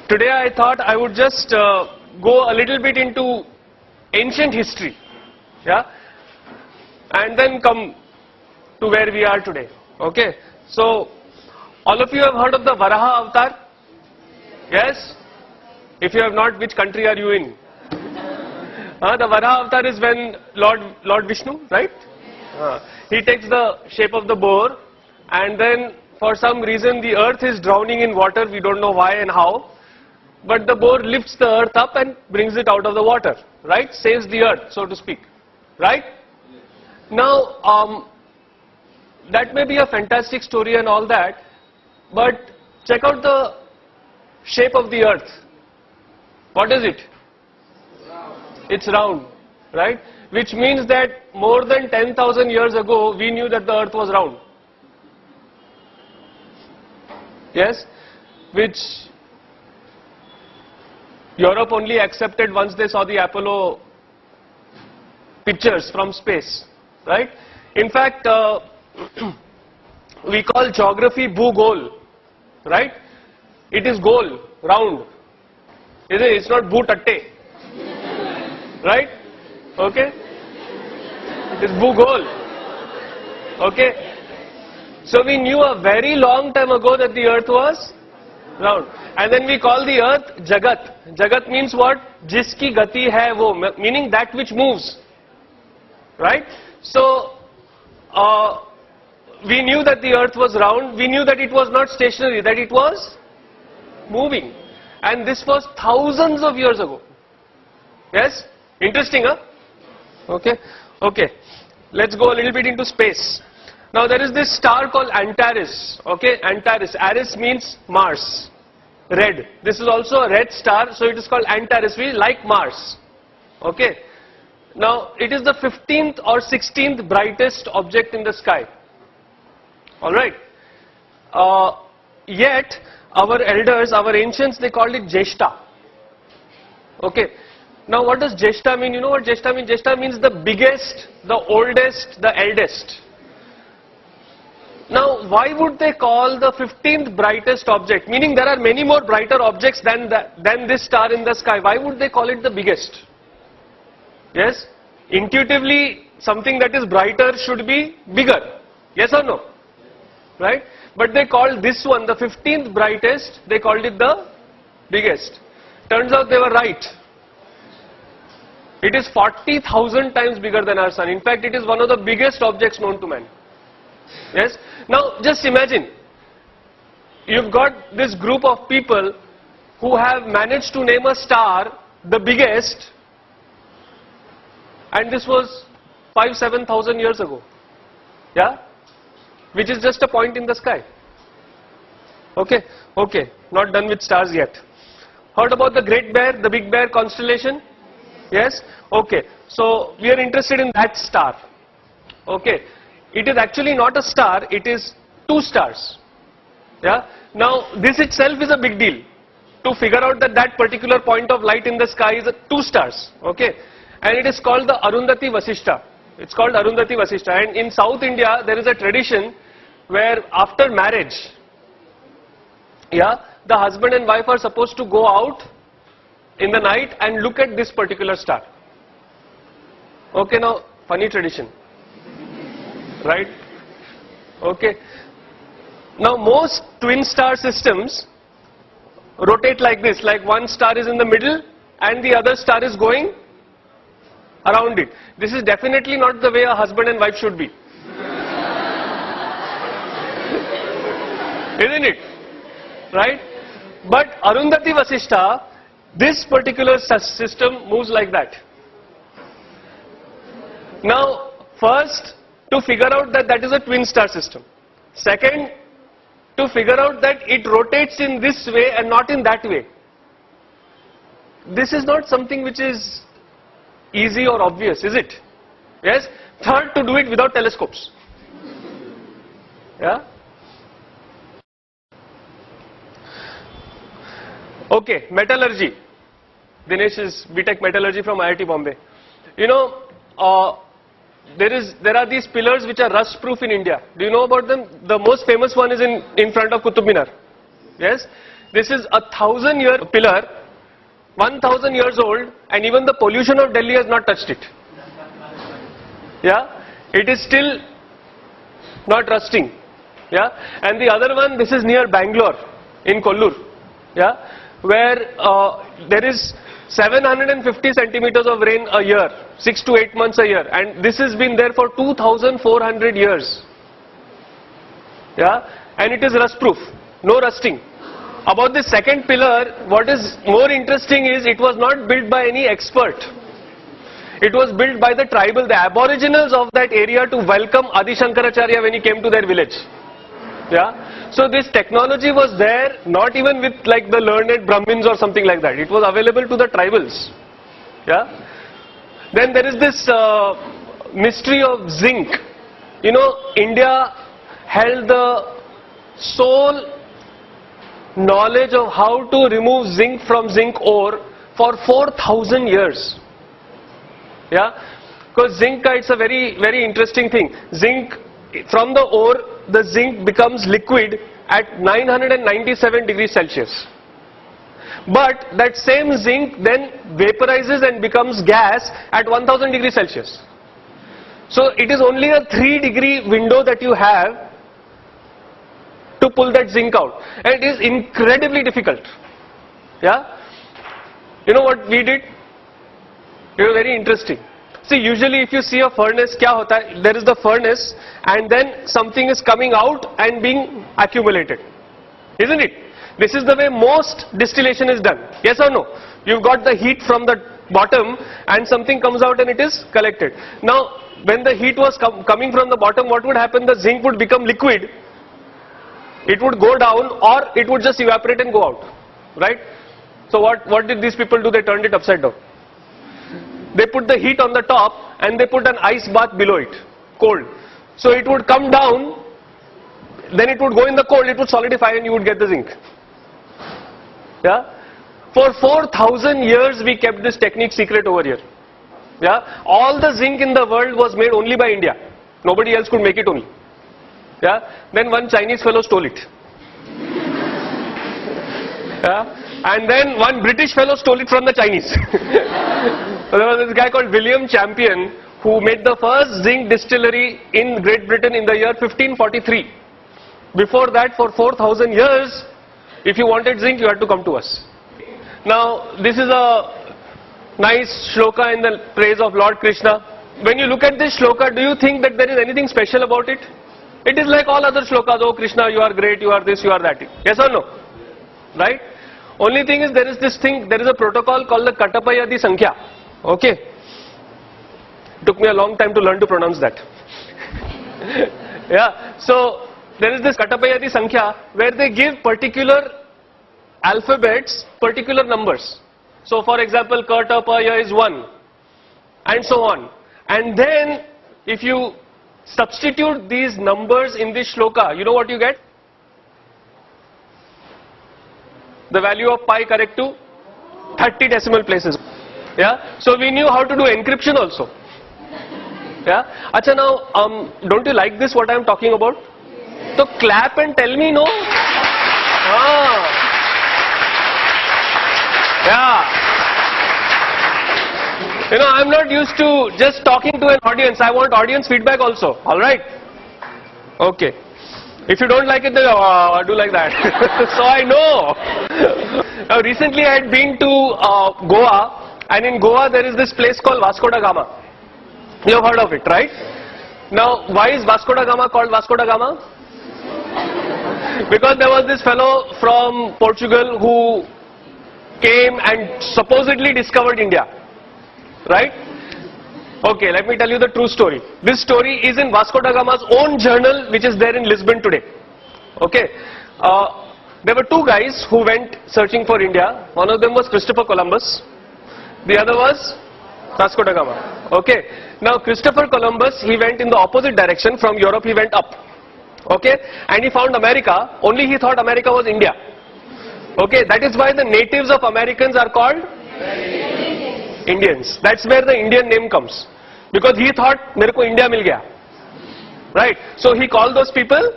Today I thought I would just go a little bit into ancient history, yeah, and then come to where we are today. Okay, so all of you have heard of the Varaha avatar? Yes? If you have not, which country are you in? The Varaha avatar is when Lord Vishnu, right? He takes the shape of the boar, and then for some reason the earth is drowning in water. We don't know why and how, but the boar lifts the earth up and brings it out of the water, right? Saves the earth, so to speak, right? Now, that may be a fantastic story and all that, but check out the shape of the earth. What is it? It's round, right? Which means that more than 10,000 years ago, we knew that the earth was round. Yes? Which Europe only accepted once they saw the Apollo pictures from space, right? In fact, we call geography Bhugol, right? It is goal, round. Isn't it? It's not Bhutatte, right? Okay? It's Bhugol. Okay? So we knew a very long time ago that the earth was round. And then we call the earth Jagat. Jagat means what? Jiski gati hai wo, meaning that which moves. Right? So, we knew that the earth was round. We knew that it was not stationary, that it was moving. And this was thousands of years ago. Yes? Interesting, huh? Okay? Okay. Let's go a little bit into space. Now there is this star called Antares. Okay? Antares. Ares means Mars. Red. This is also a red star, so it is called Antares. We like Mars. Okay? Now it is the 15th or 16th brightest object in the sky. Alright? Yet, our elders, our ancients, they called it Jeshta. Okay? Now what does Jeshta mean? You know what Jeshta means? Jeshta means the biggest, the oldest, the eldest. Now why would they call the 15th brightest object? Meaning there are many more brighter objects than this star in the sky. Why would they call it the biggest? Yes? Intuitively, something that is brighter should be bigger. Yes or no? Right? But they called this one, the 15th brightest, they called it the biggest. Turns out they were right. It is 40,000 times bigger than our sun. In fact, it is one of the biggest objects known to man. Yes? Now, just imagine, you've got this group of people who have managed to name a star the biggest, and this was 5,000-7,000 years ago. Yeah? Which is just a point in the sky. Okay? Okay. Not done with stars yet. Heard about the Great Bear, the Big Bear constellation? Yes? Okay. So, we are interested in that star. Okay. It is actually not a star, it is two stars. Yeah? Now, this itself is a big deal. To figure out that that particular point of light in the sky is two stars. Okay? And it is called the Arundhati Vasishta. It's called Arundhati Vasishta. And in South India, there is a tradition where after marriage, yeah, the husband and wife are supposed to go out in the night and look at this particular star. Okay, now, funny tradition. Right? Okay. Now, most twin star systems rotate like this, like one star is in the middle and the other star is going around it. This is definitely not the way a husband and wife should be. Isn't it? Right? But Arundhati Vasishta, this particular system moves like that. Now, first, to figure out that that is a twin star system. Second, to figure out that it rotates in this way and not in that way. This is not something which is easy or obvious, is it? Yes? Third, to do it without telescopes. Yeah? Okay, metallurgy. Dinesh is BTech Metallurgy from IIT Bombay. You know, there are these pillars which are rust proof in India. Do you know about them? The most famous one is in front of Qutub Minar. Yes? This is a 1,000-year pillar, 1,000 years old, and even the pollution of Delhi has not touched it. Yeah? It is still not rusting. Yeah? And the other one, this is near Bangalore, in Kollur. Yeah? Where there is 750 centimeters of rain a year, 6 to 8 months a year, and this has been there for 2,400 years. Yeah? And it is rust proof, no rusting. About the second pillar, what is more interesting is it was not built by any expert. It was built by the tribal, the aboriginals of that area to welcome Adi Shankaracharya when he came to their village. Yeah. So this technology was there, not even with like the learned Brahmins or something like that. It was available to the tribals. Yeah. Then there is this mystery of zinc. You know, India held the sole knowledge of how to remove zinc from zinc ore for 4,000 years. Yeah, because zinc, it's a very, very interesting thing. Zinc, from the ore, the zinc becomes liquid at 997 degrees Celsius. But that same zinc then vaporizes and becomes gas at 1000 degrees Celsius. So it is only a 3-degree window that you have to pull that zinc out. And it is incredibly difficult. Yeah? You know what we did? It was very interesting. See, usually if you see a furnace, kya hota hai? There is the furnace and then something is coming out and being accumulated. Isn't it? This is the way most distillation is done. Yes or no? You've got the heat from the bottom and something comes out and it is collected. Now, when the heat was coming from the bottom, what would happen? The zinc would become liquid. It would go down or it would just evaporate and go out. Right? So what did these people do? They turned it upside down. They put the heat on the top and they put an ice bath below it, cold. So it would come down, then it would go in the cold, it would solidify and you would get the zinc. Yeah? For 4,000 years we kept this technique secret over here. Yeah? All the zinc in the world was made only by India. Nobody else could make it only. Yeah? Then one Chinese fellow stole it. Yeah? And then one British fellow stole it from the Chinese. So there was this guy called William Champion who made the first zinc distillery in Great Britain in the year 1543. Before that, for 4,000 years, if you wanted zinc, you had to come to us. Now, this is a nice shloka in the praise of Lord Krishna. When you look at this shloka, do you think that there is anything special about it? It is like all other shlokas. Oh Krishna, you are great, you are this, you are that. Yes or no? Right? Only thing is there is this thing, there is a protocol called the Katapayadi Sankhya. Okay? Took me a long time to learn to pronounce that. Yeah, so there is this Katapayadi Sankhya where they give particular alphabets, particular numbers. So for example, Katapaya is 1 and so on. And then if you substitute these numbers in this shloka, you know what you get? The value of pi correct to 30 decimal places. Yeah. So we knew how to do encryption also. Yeah. Acha, now, don't you like this, what I am talking about? So clap and tell me no. Yeah. You know, I am not used to just talking to an audience. I want audience feedback also. Alright? Okay. If you don't like it, then do like that. So I know. Now recently I had been to Goa. And in Goa there is this place called Vasco da Gama. You have heard of it, right? Now why is Vasco da Gama called Vasco da Gama? Because there was this fellow from Portugal who came and supposedly discovered India. Right? Okay, let me tell you the true story. This story is in Vasco da Gama's own journal which is there in Lisbon today. Okay. There were two guys who went searching for India. One of them was Christopher Columbus. The other was Vasco da Gama. Okay. Now Christopher Columbus, he went in the opposite direction. From Europe he went up. Okay. And he found America. Only he thought America was India. Okay. That is why the natives of Americans are called Indians. That's where the Indian name comes. because he thought मेरे को India मिल गया, right? So he called those people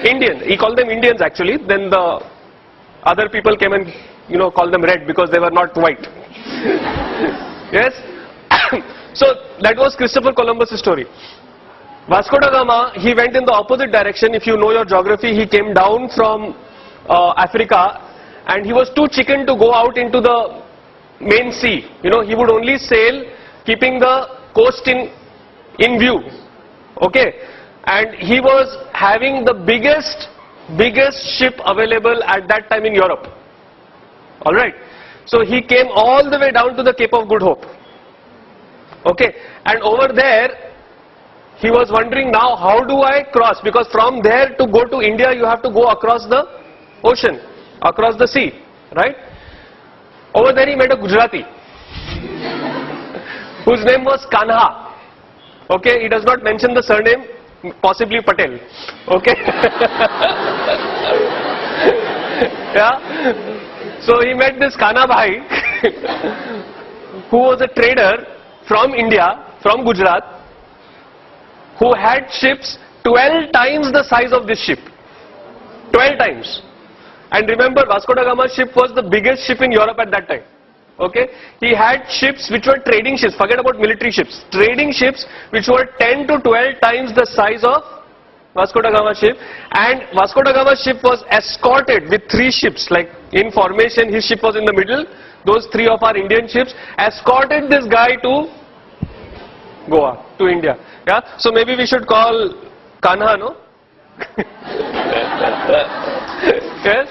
Indian. He called them Indians actually. Then the other people came and called them red because they were not white. Yes. So that was Christopher Columbus' story. Vasco da Gama, he went in the opposite direction. If you know your geography, he came down from Africa, and he was too chicken to go out into the main sea. He would only sail keeping the coast in view. Okay. And he was having the biggest ship available at that time in Europe. Alright. So he came all the way down to the Cape of Good Hope. Okay. And over there, he was wondering, now how do I cross? Because from there to go to India, you have to go across the ocean, across the sea, right? Over there he met a Gujarati whose name was Kanha. Okay, he does not mention the surname, possibly Patel. Okay. Yeah. So he met this Kanha Bhai who was a trader from India, from Gujarat, who had ships 12 times the size of this ship. 12 times. And remember, Vasco da Gama's ship was the biggest ship in Europe at that time. Okay? He had ships which were trading ships, forget about military ships, trading ships which were 10 to 12 times the size of Vasco da Gama's ship. And Vasco da Gama's ship was escorted with 3 ships, like in formation, his ship was in the middle, those 3 of our Indian ships escorted this guy to Goa, to India. Yeah? So maybe we should call Kanha, no? Yes?